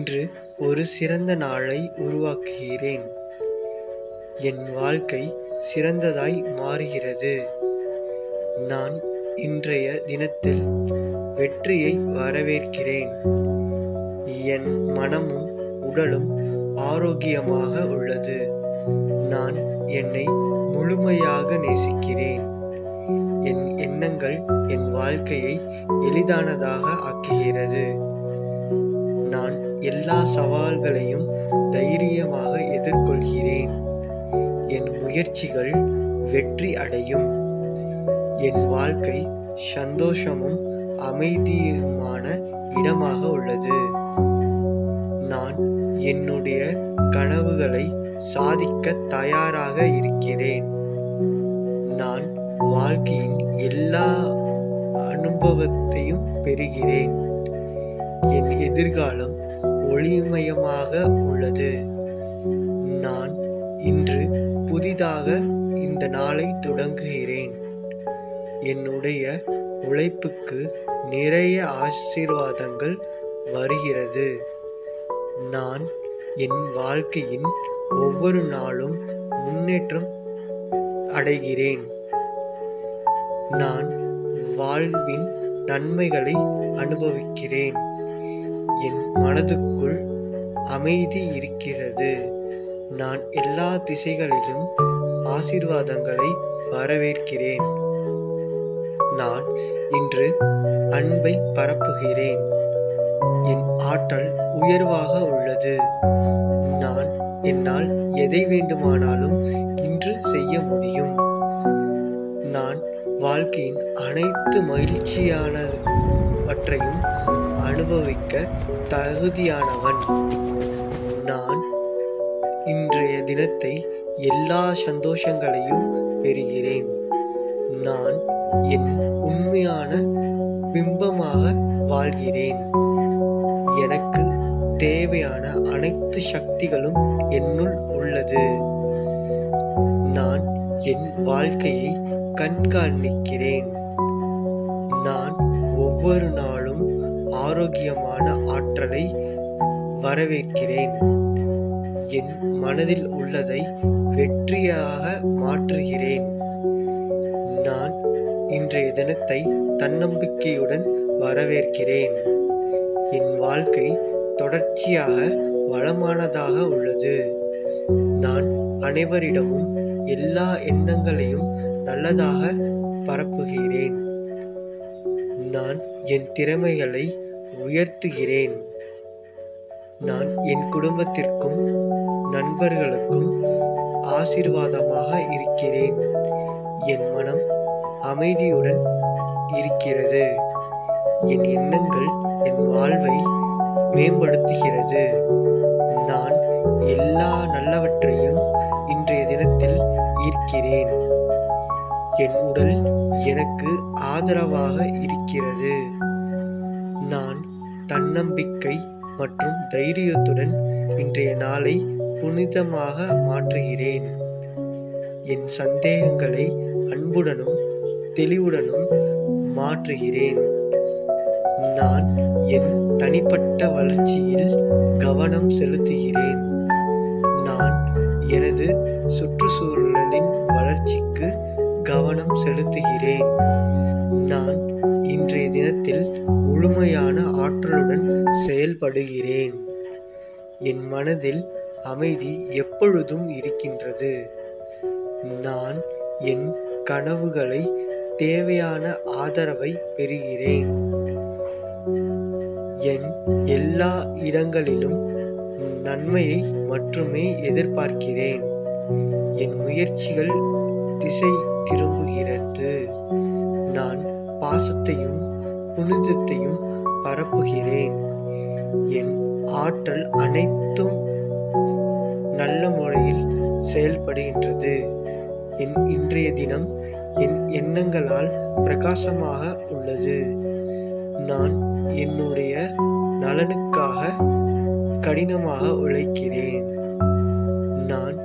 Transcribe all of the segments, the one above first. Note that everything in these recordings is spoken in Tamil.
இன்று ஒரு சிறந்த நாளை உருவாக்குகிறேன். என் வாழ்க்கை சிறந்ததாய் மாறுகிறது. நான் இன்றைய தினத்தில் வெற்றியை வரவேற்கிறேன். என் மனமும் உடலும் ஆரோக்கியமாக உள்ளது. நான் என்னை முழுமையாக நேசிக்கிறேன். என் எண்ணங்கள் என் வாழ்க்கையை எளிதானதாக ஆக்குகிறது. நான் எல்லா சவால்களையும் தைரியமாக எதிர்கொள்கிறேன். என் முயற்சிகள் வெற்றி அடையும். என் வாழ்க்கை சந்தோஷமும் அமைதியுமான இடமாக உள்ளது. நான் என்னுடைய கனவுகளை சாதிக்க தயாராக இருக்கிறேன். நான் வாழ்க்கையின் எல்லா அனுபவத்தையும் பெறுகிறேன். என் எதிர்காலம் ஒளிமயமாக உள்ளது. நான் இன்று புதிதாக இந்த நாளை தொடங்குகிறேன். என்னுடைய உழைப்புக்கு நிறைய ஆசீர்வாதங்கள் வருகிறது. நான் என் வாழ்க்கையின் ஒவ்வொரு நாளும் முன்னேற்றம் அடைகிறேன். நான் வாழ்வின் நன்மைகளை அனுபவிக்கிறேன். என் மனதுக்குள் அமைதி இருக்கிறது. நான் எல்லா திசைகளிலும் ஆசீர்வாதங்களை வரவேற்கிறேன். நான் இன்று அன்பை பரப்புகிறேன். என் ஆற்றல் உயர்வாக உள்ளது. என்னால் எதை வேண்டுமானாலும் இன்று செய்ய முடியும். நான் வாழ்க்கையின் அனைத்து மகிழ்ச்சியானவற்றையும் அனுபவிக்க தகுதியானவன். நான் இன்றைய தினத்தை எல்லா சந்தோஷங்களையும் பெறுகிறேன். நான் என் உண்மையான பிம்பமாக வாழ்கிறேன். எனக்கு தேவையான அனைத்து சக்திகளும் என்னுள் உள்ளது. நான் என் வாழ்க்கையை கண்காணிக்கிறேன். நான் ஒவ்வொரு நாளும் ஆரோக்கியமான ஆற்றலை வரவேற்கிறேன். என் மனதில் உள்ளதை வெற்றியாக மாற்றுகிறேன். நான் இன்றைய தினத்தை தன்னம்பிக்கையுடன் வரவேற்கிறேன். என் வாழ்க்கை தொடர்ச்சியாக வளமானதாக உள்ளது. நான் அனைவரிடமும் எல்லா எண்ணங்களையும் நல்லதாக பரப்புகிறேன். நான் என் திறமைகளை உயர்த்துகிறேன். நான் என் குடும்பத்திற்கும் நண்பர்களுக்கும் ஆசீர்வாதமாக இருக்கிறேன். என் மனம் அமைதியுடன் இருக்கிறது. என் எண்ணங்கள் என் வாழ்வை மேம்படுத்துகிறது. நான் எல்லா நல்லவற்றையும் இன்றைய தினத்தில் ஈர்க்கிறேன். என் உடல் எனக்கு ஆதரவாக இருக்கிறது. நான் தன்னம்பிக்கை மற்றும் தைரியத்துடன் இன்றைய நாளை புனிதமாக மாற்றுகிறேன். என் சந்தேகங்களை அன்புடனும் தெளிவுடனும் மாற்றுகிறேன். நான் என் தனிப்பட்ட வளர்ச்சியில் கவனம் செலுத்துகிறேன். நான் எனது சுற்றுச்சூழலின் வளர்ச்சிக்கு கவனம் செலுத்துகிறேன். நான் இன்றைய தினத்தில் முழுமையான ஆற்றலுடன் செயல்படுகிறேன். என் மனதில் அமைதி எப்பொழுதும் இருக்கின்றது. நான் என் கனவுகளை தேவையான ஆதரவை பெறுகிறேன். என் எல்லா இடங்களிலும் நன்மையை மட்டுமே எதிர்பார்க்கிறேன். என் முயற்சிகள் திசை திரும்புகிறது. நான் பாசத்தையும் புனிதத்தையும் பரப்புகிறேன். என் ஆற்றல் அனைத்தும் நல்ல முறையில் செயல்படுகின்றது. என் இன்றைய தினம் என் எண்ணங்களால் பிரகாசமாக உள்ளது. நான் என்னுடைய நலனுக்காக கடினமாக உழைக்கிறேன். நான்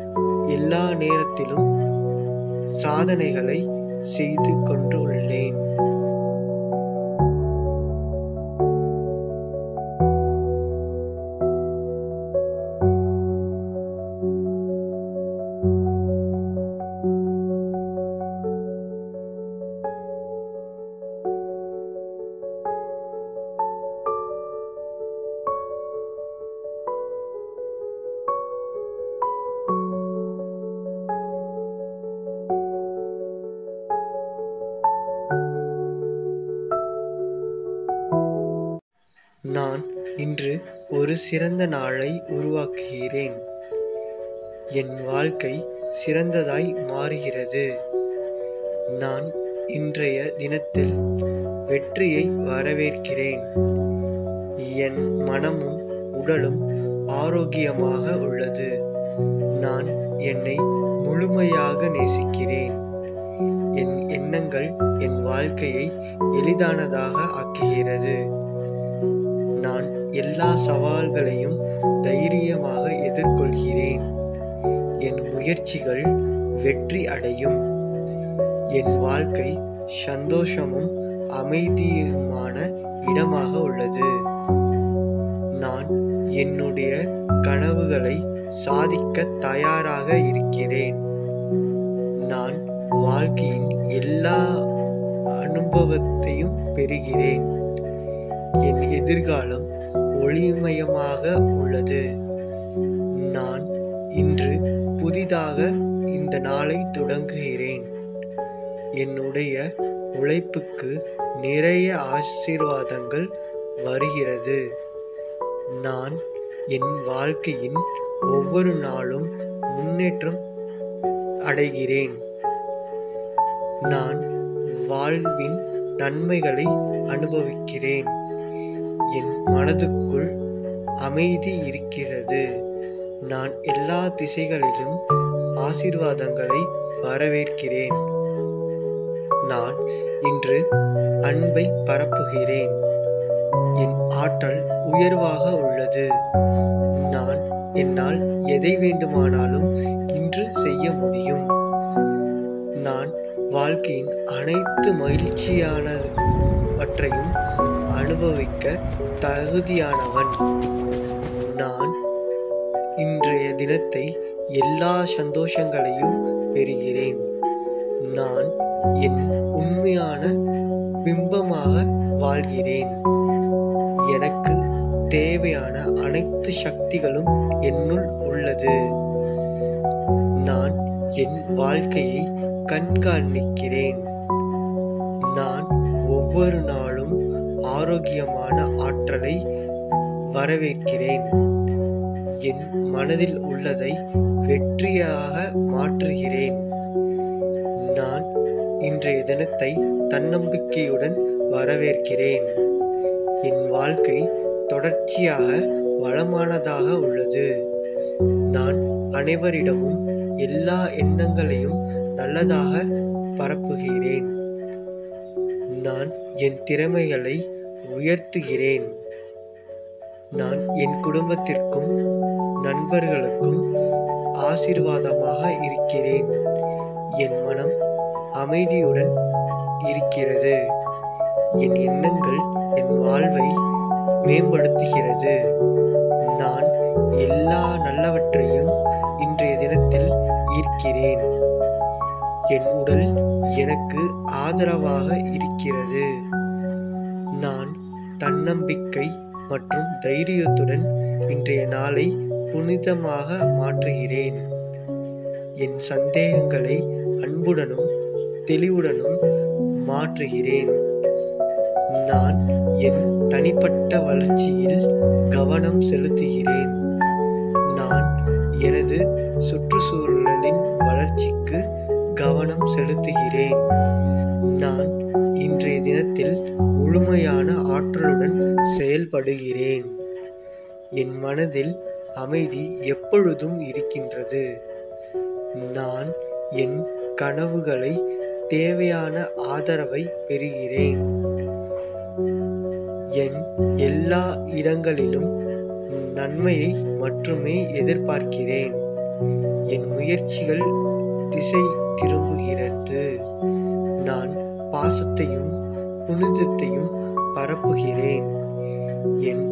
எல்லா நேரத்திலும் சாதனைகளை செய்து கொண்டு உள்ளேன். இன்று ஒரு சிறந்த நாளை உருவாக்குகிறேன். என் வாழ்க்கை சிறந்ததாய் மாறுகிறது. நான் இன்றைய தினத்தில் வெற்றியை வரவேற்கிறேன். என் மனமும் உடலும் ஆரோக்கியமாக உள்ளது. நான் என்னை முழுமையாக நேசிக்கிறேன். என் எண்ணங்கள் என் வாழ்க்கையை எளிதானதாக ஆக்குகிறது. நான் எல்லா சவால்களையும் தைரியமாக எதிர்கொள்கிறேன். என் முயற்சிகள் வெற்றி அடையும். என் வாழ்க்கை சந்தோஷமும் அமைதியுமான இடமாக உள்ளது. நான் என்னுடைய கனவுகளை சாதிக்க தயாராக இருக்கிறேன். நான் வாழ்க்கையின் எல்லா அனுபவத்தையும் பெறுகிறேன். என் எதிர்காலம் ஒளிமயமாக உள்ளது. நான் இன்று புதிதாக இந்த நாளை தொடங்குகிறேன். என்னுடைய உழைப்புக்கு நிறைய ஆசீர்வாதங்கள் வருகிறது. நான் என் வாழ்க்கையின் ஒவ்வொரு நாளும் முன்னேற்றம் அடைகிறேன். நான் வாழ்வின் நன்மைகளை அனுபவிக்கிறேன். என் மனதுக்குள் அமைதி இருக்கிறது. நான் எல்லா திசைகளிலும் ஆசீர்வாதங்களை வரவேற்கிறேன். நான் இன்று அன்பை பரப்புகிறேன். என் ஆற்றல் உயர்வாக உள்ளது. நான் என்னால் எதை வேண்டுமானாலும் இன்று செய்ய முடியும். நான் வாழ்க்கையின் அனைத்து மகிழ்ச்சியானவற்றையும் அனுபவிக்க தகுதியானவன். நான் இன்றைய தினத்தை எல்லா சந்தோஷங்களையும் பெறுகிறேன். நான் என் உண்மையான பிம்பமாக வாழ்கிறேன். எனக்கு தேவையான அனைத்து சக்திகளும் என்னுள் உள்ளது. நான் என் வாழ்க்கையை கண்காணிக்கிறேன். நான் ஒவ்வொரு நாளும் ஆரோக்கியமான ஆற்றலை வரவேற்கிறேன். என் மனதில் உள்ளதை வெற்றியாக மாற்றுகிறேன். நான் இன்றைய தினத்தை தன்னம்பிக்கையுடன் வரவேற்கிறேன். என் வாழ்க்கை தொடர்ச்சியாக வளமானதாக உள்ளது. நான் அனைவரிடமும் எல்லா எண்ணங்களையும் நல்லதாக பரப்புகிறேன். நான் என் திறமைகளை உயர்த்துகிறேன். நான் என் குடும்பத்திற்கும் நண்பர்களுக்கும் ஆசீர்வாதமாக இருக்கிறேன். என் மனம் அமைதியுடன் இருக்கிறது. என் எண்ணங்கள் என் வாழ்வை மேம்படுத்துகிறது. நான் எல்லா நல்லவற்றையும் இன்றைய தினத்தில் ஈர்க்கிறேன். என் உடல் எனக்கு ஆதரவாக இருக்கிறது. நான் தன்னம்பிக்கை மற்றும் தைரியத்துடன் இன்றைய நாளை புனிதமாக மாற்றுகிறேன். என் சந்தேகங்களை அன்புடனும் தெளிவுடனும் மாற்றுகிறேன். நான் என் தனிப்பட்ட வளர்ச்சியில் கவனம் செலுத்துகிறேன். நான் எனது சுற்றுச்சூழலின் வளர்ச்சிக்கு கவனம் செலுத்துகிறேன். நான் இன்றைய தினத்தில் முழுமையான ஆற்றலுடன் செயல்படுகிறேன். என் மனதில் அமைதி எப்பொழுதும் இருக்கின்றது. நான் என் கனவுகளை தேவையான ஆதரவை பெறுகிறேன். என் எல்லா இடங்களிலும் நன்மையை மட்டுமே எதிர்பார்க்கிறேன். என் முயற்சிகள் திசை திரும்புகிறது. நான் பாசத்தையும் புனிதத்தையும் பரப்புகிறேன். என்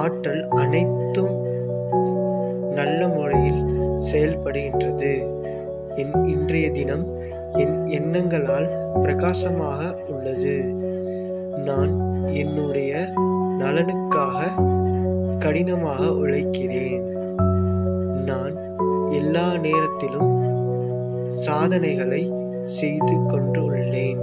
ஆற்றல் அனைத்தும் நல்ல முறையில் செயல்படுகின்றது. என் இன்றைய தினம் என் எண்ணங்களால் பிரகாசமாக உள்ளது. நான் என்னுடைய நலனுக்காக கடினமாக உழைக்கிறேன். நான் எல்லா நேரத்திலும் சாதனைகளை செய்து கொண்டு உள்ளேன்.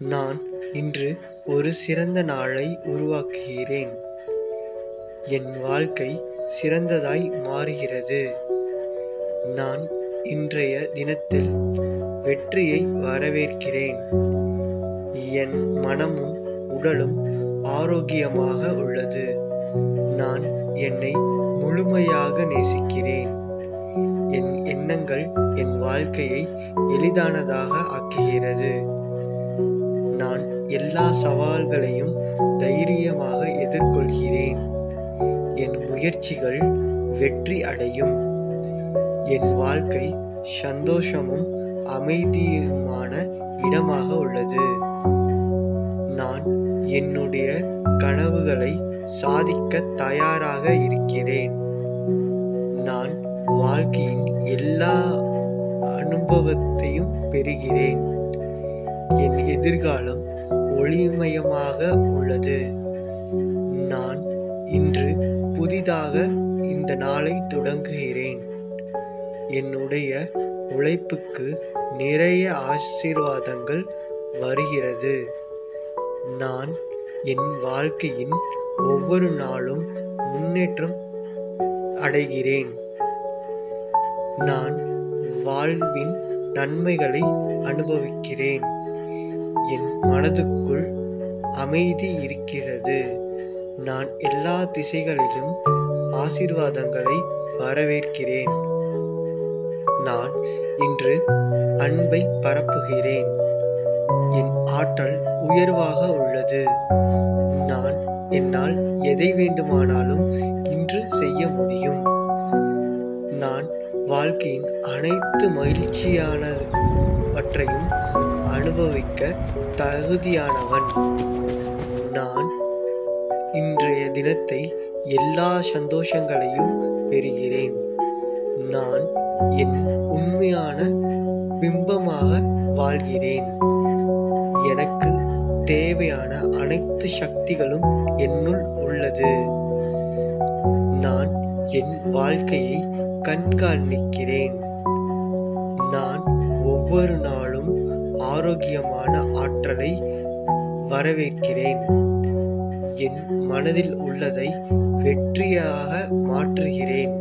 நான் இன்று ஒரு சிறந்த நாளை உருவாக்குகிறேன். என் வாழ்க்கை சிறந்ததாய் மாறுகிறது. நான் இன்றைய தினத்தில் வெற்றியை வரவேற்கிறேன். என் மனமும் உடலும் ஆரோக்கியமாக உள்ளது. நான் என்னை முழுமையாக நேசிக்கிறேன். என் எண்ணங்கள் என் வாழ்க்கையை எளிதானதாக ஆக்குகிறது. நான் எல்லா சவால்களையும் தைரியமாக எதிர்கொள்கிறேன். என் முயற்சிகள் வெற்றி அடையும். என் வாழ்க்கை சந்தோஷமும் அமைதியுமான இடமாக உள்ளது. நான் என்னுடைய கனவுகளை சாதிக்க தயாராக இருக்கிறேன். நான் வாழ்க்கையின் எல்லா அனுபவத்தையும் பெறுகிறேன். என் எதிர்காலம் ஒளிமயமாக உள்ளது. நான் இன்று புதிதாக இந்த நாளை தொடங்குகிறேன். என்னுடைய உழைப்புக்கு நிறைய ஆசீர்வாதங்கள் வருகிறது. நான் என் வாழ்க்கையின் ஒவ்வொரு நாளும் முன்னேற்றம் அடைகிறேன். நான் வாழ்வின் நன்மைகளை அனுபவிக்கிறேன். என் மனதுக்குள் அமைதி இருக்கிறது. நான் எல்லா திசைகளிலும் ஆசீர்வாதங்களை வரவேற்கிறேன். நான் இன்று அன்பை பரப்புகிறேன். என் ஆற்றல் உயர்வாக உள்ளது. என்னால் எதை வேண்டுமானாலும் இன்று செய்ய முடியும். நான் வாழ்க்கையின் அனைத்து மகிழ்ச்சியானவற்றையும் அனுபவிக்க தகுதியானவன். நான் இன்றைய தினத்தை எல்லா சந்தோஷங்களையும் பெறுகிறேன். நான் என் உண்மையான பிம்பமாக வாழ்கிறேன். எனக்கு தேவையான அனைத்து சக்திகளும் என்னுள் உள்ளது. நான் என் வாழ்க்கையை கண்காணிக்கிறேன். நான் ஒவ்வொரு நாளும் ஆரோக்கியமான ஆற்றலை வரவேற்கிறேன். என் மனதில் உள்ளதை வெற்றியாக மாற்றுகிறேன்.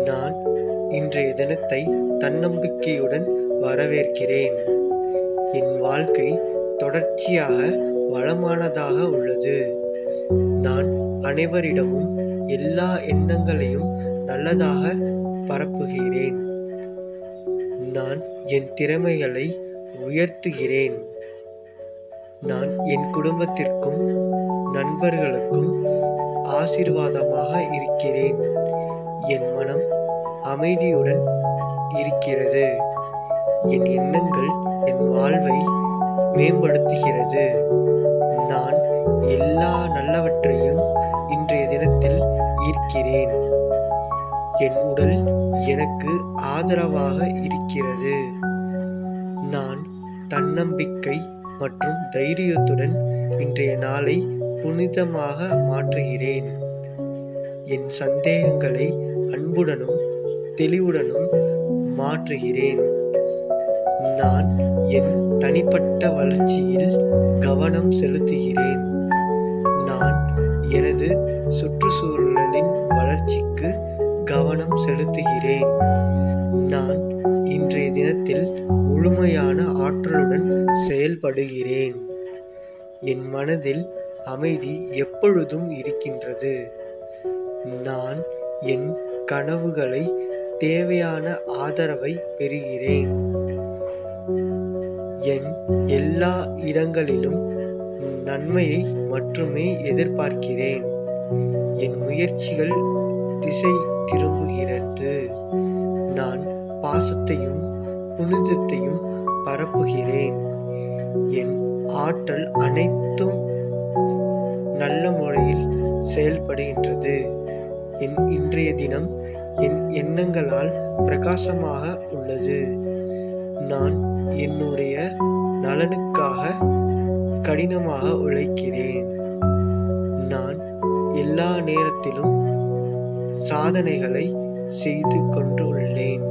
நான் இன்றைய தினத்தை தன்னம்பிக்கையுடன் வரவேற்கிறேன். என் வாழ்க்கை தொடர்ச்சியாக வளமானதாக உள்ளது. நான் அனைவரிடமும் எல்லா எண்ணங்களையும் நல்லதாக பரப்புகிறேன். நான் என் திறமைகளை உயர்த்துகிறேன். நான் என் குடும்பத்திற்கும் நண்பர்களுக்கும் ஆசீர்வாதமாக இருக்கிறேன். என் மனம் அமைதியுடன் இருக்கிறது. என் எண்ணங்கள் என் வாழ்வை மேம்படுத்துகிறது. நான் எல்லா நல்லவற்றையும் இன்றைய தினத்தில் ஈர்க்கிறேன். என் உடல் எனக்கு ஆதரவாக இருக்கிறது. நான் தன்னம்பிக்கை மற்றும் தைரியத்துடன் இன்றைய நாளை புனிதமாக மாற்றுகிறேன். என் சந்தேகங்களை அன்புடனும் தெளிவுடனும் மாற்றுகிறேன். நான் என் தனிப்பட்ட வளர்ச்சியில் கவனம் செலுத்துகிறேன். நான் எனது சுற்றுச்சூழலின் வளர்ச்சிக்கு கவனம் செலுத்துகிறேன். நான் இன்றைய தினத்தில் முழுமையான ஆற்றலுடன் செயல்படுகிறேன். என் மனதில் அமைதி எப்பொழுதும் இருக்கின்றது. நான் என் கனவுகளை தேவையான ஆதரவை பெறுகிறேன். என் எல்லா இடங்களிலும் நன்மையை மட்டுமே எதிர்பார்க்கிறேன். என் முயற்சிகள் திசை திரும்புகிறது. நான் பாசத்தையும் புனிதத்தையும் பரப்புகிறேன். என் ஆற்றல் அனைத்தும் நல்ல முறையில் செயல்படுகின்றது. என் இன்றைய தினம் என் எண்ணங்களால் பிரகாசமாக உள்ளது. நான் என்னுடைய நலனுக்காக கடினமாக உழைக்கிறேன். நான் எல்லா நேரத்திலும் சாதனைகளை செய்து கொண்டு உள்ளேன்.